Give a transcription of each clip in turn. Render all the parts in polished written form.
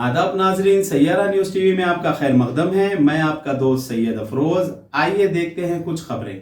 आदाब नाजरीन, Saiyaara news TV में आपका खैर मकदम है। मैं आपका दोस्त सैयद अफरोज। आइए देखते हैं कुछ खबरें।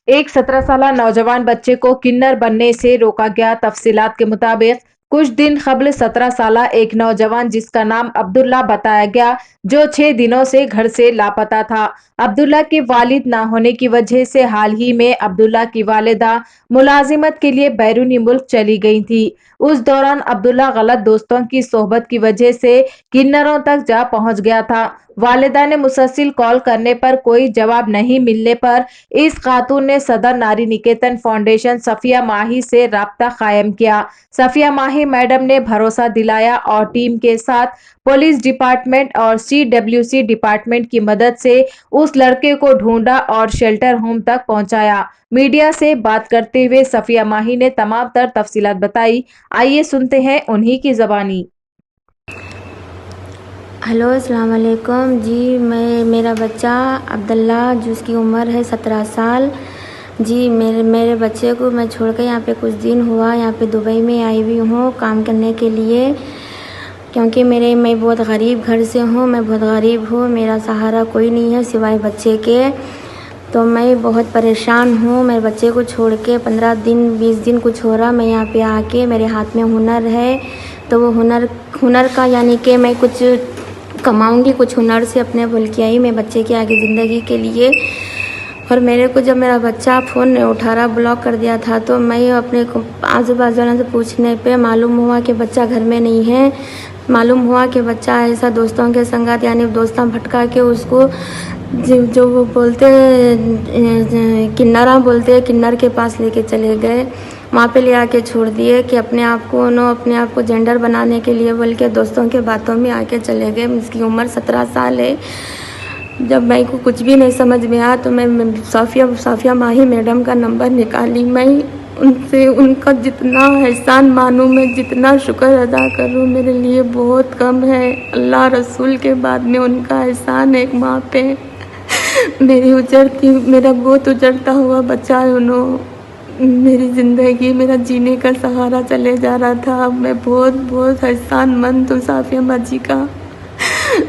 एक 17 साल नौजवान बच्चे को किन्नर बनने से रोका गया। तफसीलात के मुताबिक कुछ दिन कबल 17 साल एक नौजवान जिसका नाम अब्दुल्ला बताया गया, जो 6 दिनों से घर से लापता था। अब्दुल्ला के वालिद ना होने की वजह से हाल ही में अब्दुल्ला की वालिदा मुलाजिमत के लिए बैरूनी मुल्क चली गई थी। उस दौरान अब्दुल्ला गलत दोस्तों की सोहबत की वजह से किन्नरों तक जा पहुंच गया था। वालिदा ने मुसलसल कॉल करने पर कोई जवाब नहीं मिलने पर इस खातून ने सदर नारी निकेतन फाउंडेशन सफिया माही से राब्ता कायम किया। सफिया माही मैडम ने भरोसा दिलाया और टीम के साथ पुलिस डिपार्टमेंट और CWC डिपार्टमेंट की मदद से उस लड़के को ढूंढा और शेल्टर होम तक पहुंचाया। मीडिया से बात करते हुए सफिया माही ने तमाम तर तफसीलात बताई। आइए सुनते हैं उन्हीं की जबानी। हेलो, अस्सलाम वालेकुम जी। मेरा बच्चा अब्दुल्ला, जिसकी उम्र है 17 साल जी। मेरे बच्चे को मैं छोड़ कर यहाँ पे कुछ दिन हुआ, यहाँ पे दुबई में आई हुई हूँ काम करने के लिए, क्योंकि मैं बहुत गरीब घर से हूँ। मैं बहुत गरीब हूँ, मेरा सहारा कोई नहीं है सिवाय बच्चे के। तो मैं बहुत परेशान हूँ। मेरे बच्चे को छोड़ के 15 दिन 20 दिन कुछ हो रहा। मैं यहाँ पे आके मेरे हाथ में हुनर है, तो वो हुनर का यानी कि मैं कुछ कमाऊंगी, कुछ हुनर से अपने बोल के आई मैं बच्चे की आगे ज़िंदगी के लिए। और मेरे को जब मेरा बच्चा फ़ोन नहीं उठा रहा, ब्लॉक कर दिया था, तो मैं अपने आजू बाजू वालों से पूछने पे मालूम हुआ कि बच्चा घर में नहीं है। मालूम हुआ कि बच्चा ऐसा दोस्तों के संगत यानी दोस्तां भटका के उसको जो वो बोलते हैं किन्नरा बोलते हैं, किन्नर के पास लेके चले गए। वहाँ पे ले आके छोड़ दिए कि अपने आप को जेंडर बनाने के लिए बोल के दोस्तों के बातों में आके चले गए। इसकी उम्र 17 साल है। जब मैं को कुछ भी नहीं समझ में आया तो मैं साफिया माही मैडम का नंबर निकाली। मैं उनसे उनका जितना एहसान मानूँ, मैं जितना शुक्र अदा करूँ, मेरे लिए बहुत कम है। अल्लाह रसूल के बाद में उनका एहसान एक माँ पे। मेरा बहुत उजड़ता हुआ बच्चा है। मेरी ज़िंदगी, मेरा जीने का सहारा चले जा रहा था। मैं बहुत एहसानमंद हूँ साफिया माँ जी का,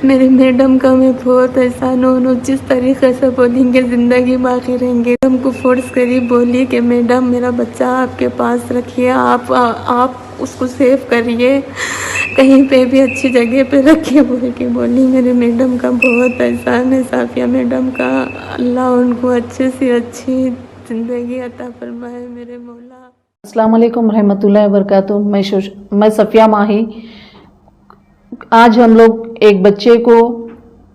मेरी मैडम का मैं बहुत एहसान हूँ। जिस तरीके से बोलेंगे ज़िंदगी बाकी रहेंगे। हमको फोर्स करी, बोली कि मैडम मेरा बच्चा आपके पास रखिए, आप उसको सेव करिए, कहीं पे भी अच्छी जगह पे रखिए बोल के बोली। मेरे मैडम का बहुत एहसान है साफिया मैडम का। अल्लाह उनको अच्छे से अच्छी ज़िंदगी अता फरमाए मेरे मौला। अस्सलाम वालेकुम रहमतुल्लाहि व बरकातुहू। मैं सफिया माही। आज हम लोग एक बच्चे को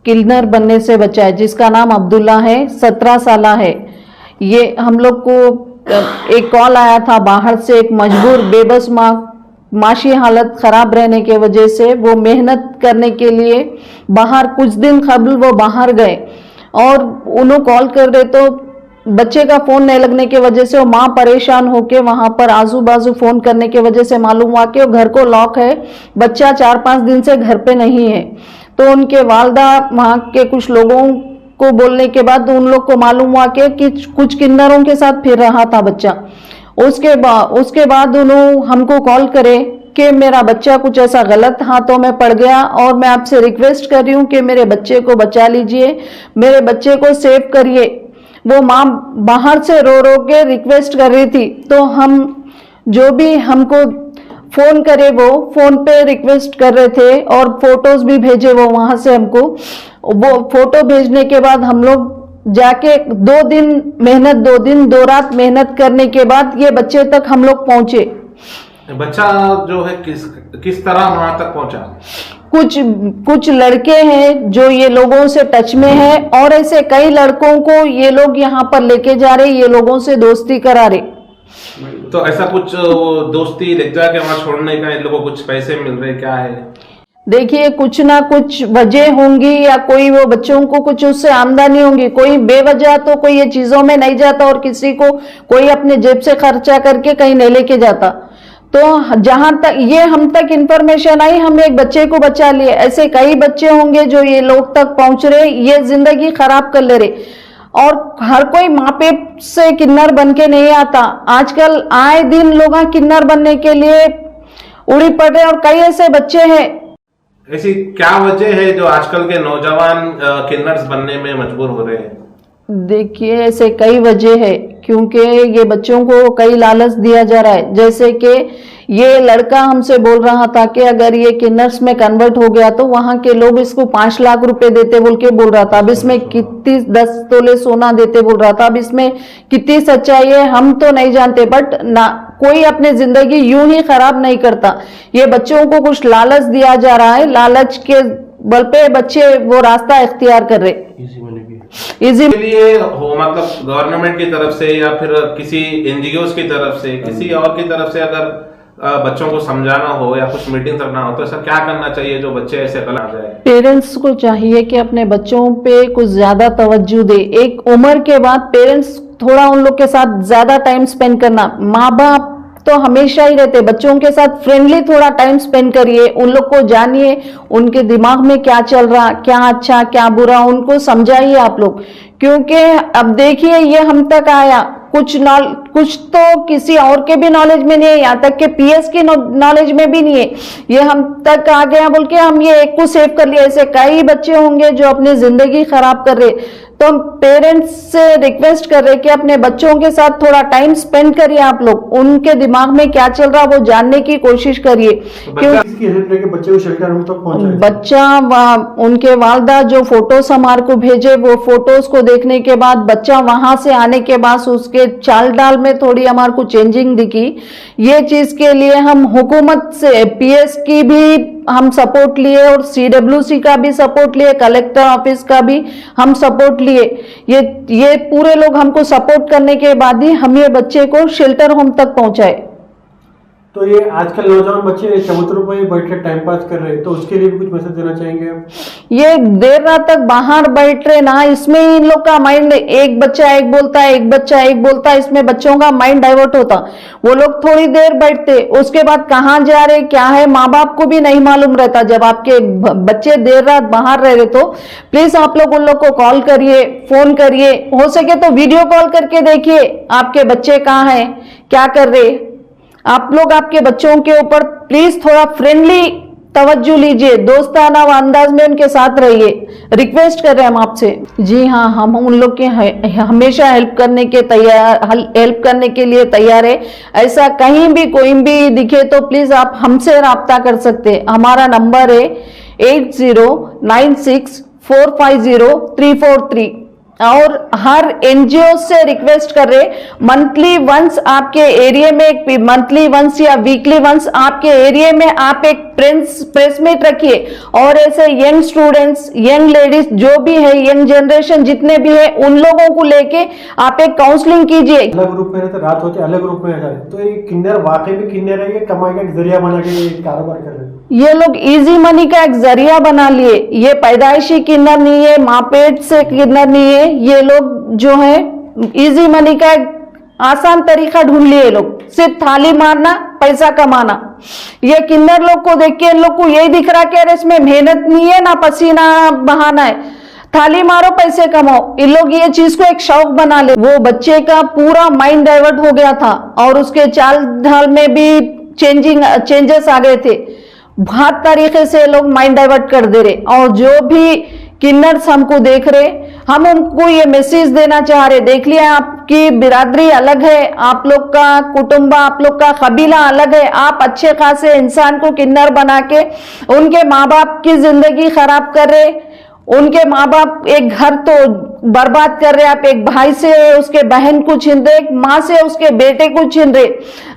किन्नर बनने से बचाए, जिसका नाम अब्दुल्ला है, 17 साल है। ये हम लोग को एक कॉल आया था बाहर से। एक मजबूर बेबस माशी हालत खराब रहने के वजह से वो मेहनत करने के लिए बाहर कुछ दिन कबल वो बाहर गए और उन्होंने कॉल कर रहे तो बच्चे का फोन नहीं लगने की वजह से वो माँ परेशान होके वहां पर आजू बाजू फोन करने की वजह से मालूम हुआ कि वो घर को लॉक है, बच्चा 4-5 दिन से घर पे नहीं है। तो उनके वालदा वहां के कुछ लोगों को बोलने के बाद उन लोग को मालूम हुआ कि कुछ किन्नरों के साथ फिर रहा था बच्चा। उसके बाद उन्होंने हमको कॉल करे कि मेरा बच्चा कुछ ऐसा गलत हाथों में पड़ गया और मैं आपसे रिक्वेस्ट कर रही हूँ कि मेरे बच्चे को बचा लीजिए, मेरे बच्चे को सेव करिए। वो माँ बाहर से रो के रिक्वेस्ट कर रही थी। तो हम जो भी हमको फोन करे वो फोन पे रिक्वेस्ट कर रहे थे और फोटोज भी भेजे वो वहां से हमको। वो फोटो भेजने के बाद हम लोग जाके 2 दिन 2 रात मेहनत करने के बाद ये बच्चे तक हम लोग पहुंचे। बच्चा जो है किस तरह वहां तक पहुंचा? कुछ लड़के हैं जो ये लोगों से टच में है और ऐसे कई लड़कों को ये लोग यहाँ पर लेके जा रहे, ये लोगों से दोस्ती करा रहे। तो ऐसा कुछ वो दोस्ती लेके जाके वहां छोड़ने का इन लोगों को कुछ पैसे मिल रहे, क्या है? देखिए, कुछ ना कुछ वजह होंगी या कोई वो बच्चों को कुछ उससे आमदनी होंगी। कोई बेवजह तो कोई ये चीजों में नहीं जाता और किसी को कोई अपने जेब से खर्चा करके कहीं नहीं लेके जाता। तो जहां तक ये हम तक इंफॉर्मेशन आई, हम एक बच्चे को बचा लिए। ऐसे कई बच्चे होंगे जो ये लोग तक पहुंच रहे, ये जिंदगी खराब कर ले रहे। और हर कोई माँ बाप से किन्नर बन के नहीं आता। आजकल आए दिन लोग किन्नर बनने के लिए उड़ी पड़ रहे और कई ऐसे बच्चे हैं ऐसी क्या वजह है जो आजकल के नौजवान किन्नर्स बनने में मजबूर हो रहे हैं? देखिए, ऐसे कई वजह है, क्योंकि ये बच्चों को कई लालच दिया जा रहा है। जैसे कि ये लड़का हमसे बोल रहा था कि अगर ये किन्नर्स में कन्वर्ट हो गया तो वहां के लोग इसको 5 लाख रुपए देते बोल के बोल रहा था। अब इसमें कितनी 10 तोले सोना देते बोल रहा था। अब इसमें कितनी सच्चाई है हम तो नहीं जानते, बट ना कोई अपनी जिंदगी यूं ही खराब नहीं करता। ये बच्चों को कुछ लालच दिया जा रहा है, लालच के बल पे बच्चे वो रास्ता इख्तियार कर रहे इजी के लिए हो, मतलब गवर्नमेंट की तरफ से या फिर किसी एनजीओ की तरफ से, किसी और की तरफ से अगर बच्चों को समझाना हो या कुछ मीटिंग करना हो तो ऐसा क्या करना चाहिए जो बच्चे ऐसे गलत आ जाए? पेरेंट्स को चाहिए कि अपने बच्चों पे कुछ ज्यादा तवज्जो दे। एक उम्र के बाद पेरेंट्स थोड़ा उन लोग के साथ ज्यादा टाइम स्पेंड करना। माँ बाप तो हमेशा ही रहते, बच्चों के साथ फ्रेंडली थोड़ा टाइम स्पेंड करिए, उन लोग को जानिए, उनके दिमाग में क्या चल रहा, क्या अच्छा क्या बुरा, उनको समझाइए आप लोग। क्योंकि अब देखिए ये हम तक आया, कुछ तो किसी और के भी नॉलेज में नहीं है, यहाँ तक कि पीएस की नॉलेज में भी नहीं है, ये हम तक आ गया बोल के हम ये एक को सेव कर लिया। ऐसे कई बच्चे होंगे जो अपनी जिंदगी खराब कर रहे। तो हम पेरेंट्स से रिक्वेस्ट कर रहे कि अपने बच्चों के साथ थोड़ा टाइम स्पेंड करिए आप लोग, उनके दिमाग में क्या चल रहा है वो जानने की कोशिश करिए। इसकी हेल्प लेके बच्चे को शेल्टर होम तक पहुंचाए। बच्चा उनके वालदा जो फोटोज हमारे को भेजे, वो फोटोज को देखने के बाद बच्चा वहां से आने के बाद उसके चाल डाल में थोड़ी हमारे को चेंजिंग दिखी। ये चीज के लिए हम हुकूमत से पीएस की भी हम सपोर्ट लिए और सीडब्ल्यूसी का भी सपोर्ट लिए, कलेक्टर ऑफिस का भी हम सपोर्ट लिए। ये पूरे लोग हमको सपोर्ट करने के बाद ही हम ये बच्चे को शेल्टर होम तक पहुंचाए। तो ये आजकल नौजवान बच्चे चबूतरों पर बैठ के टाइम पास कर रहे हैं, तो उसके लिए भी कुछ मैसेज देना चाहेंगे आप? ये देर रात तक बाहर बैठ रहे ना, इसमें इन लोग का माइंड, एक बच्चा एक बोलता है, एक बच्चा एक बोलता है, इसमें बच्चों का माइंड डाइवर्ट होता। वो लोग थोड़ी देर बैठते, उसके बाद कहाँ जा रहे क्या है माँ बाप को भी नहीं मालूम रहता। जब आपके बच्चे देर रात बाहर रह रहे तो प्लीज आप लोग उन लोग को कॉल करिए, फोन करिए, हो सके तो वीडियो कॉल करके देखिए आपके बच्चे कहाँ हैं, क्या कर रहे। आप लोग आपके बच्चों के ऊपर प्लीज थोड़ा फ्रेंडली तवज्जो लीजिए, दोस्ताना अंदाज में उनके साथ रहिए, रिक्वेस्ट कर रहे हैं हम आपसे। जी हाँ, हम उन लोग के हमेशा हेल्प करने के लिए तैयार है। ऐसा कहीं भी कोई भी दिखे तो प्लीज आप हमसे राब्ता कर सकते हैं। हमारा नंबर है 8096450343। और हर एनजीओ से रिक्वेस्ट कर रहे मंथली वंस आपके एरिया में, मंथली वंस या वीकली वंस आपके एरिया में आप एक प्रेस मीट रखिए और ऐसे यंग स्टूडेंट्स, यंग लेडीज जो भी है, यंग जनरेशन जितने भी है, उन लोगों को लेके आप एक काउंसलिंग कीजिए। अलग ग्रुप में रहते, रात होते अलग ग्रुप में रहते, तो ये किन्नर वाकई में किन्नर है, ये कमाई का एक जरिया बना के कारोबार कर रहे हैं। ये लोग इजी मनी का एक जरिया बना लिए। ये पैदाइशी किन्नर नहीं है, माँ पेट से किन्नर नहीं है। ये लोग जो है इजी मनी का एक आसान तरीका ढूंढ लिए लोग, सिर्फ थाली मारना, पैसा कमाना। ये किन्नर लोग को देख के इन लोग को यही दिख रहा कि अरे इसमें मेहनत नहीं है, ना पसीना बहाना है, थाली मारो पैसे कमाओ। इन लोग ये चीज को एक शौक बना ले। वो बच्चे का पूरा माइंड डाइवर्ट हो गया था और उसके चाल ढाल में भी चेंजेस आ गए थे। बहुत तरीके से लोग माइंड डाइवर्ट कर दे रहे। और जो भी किन्नर्स हमको देख रहे, हम उनको ये मैसेज देना चाह रहे, देख लिया आपकी बिरादरी अलग है, आप लोग का कुटुंबा, आप लोग का कबीला अलग है, आप अच्छे खासे इंसान को किन्नर बना के उनके माँ बाप की जिंदगी खराब कर रहे, उनके माँ बाप एक घर तो बर्बाद कर रहे, आप एक भाई से उसके बहन को छीन रहे, एक माँ से उसके बेटे को छीन रहे।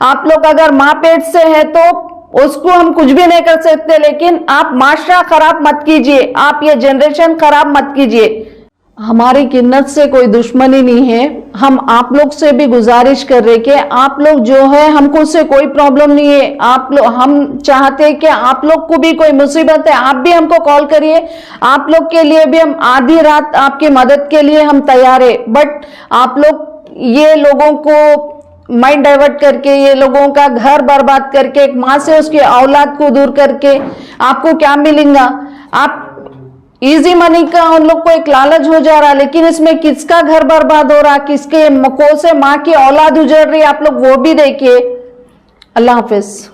आप लोग अगर माँ पेट से है तो उसको हम कुछ भी नहीं कर सकते, लेकिन आप माशरा खराब मत कीजिए, आप ये जनरेशन खराब मत कीजिए। हमारी किन्नत से कोई दुश्मनी नहीं है। हम आप लोग से भी गुजारिश कर रहे कि आप लोग जो है, हमको उससे कोई प्रॉब्लम नहीं है। आप लोग, हम चाहते हैं कि आप लोग को भी कोई मुसीबत है, आप भी हमको कॉल करिए। आप लोग के लिए भी हम आधी रात आपकी मदद के लिए हम तैयार है। बट आप लोग ये लोगों को माइंड डाइवर्ट करके, ये लोगों का घर बर्बाद करके, एक माँ से उसके औलाद को दूर करके आपको क्या मिलेगा? आप इजी मनी का उन लोग को एक लालच हो जा रहा, लेकिन इसमें किसका घर बर्बाद हो रहा, किसके मको से माँ की औलाद उजड़ रही, आप लोग वो भी देखिए। अल्लाह हाफिज।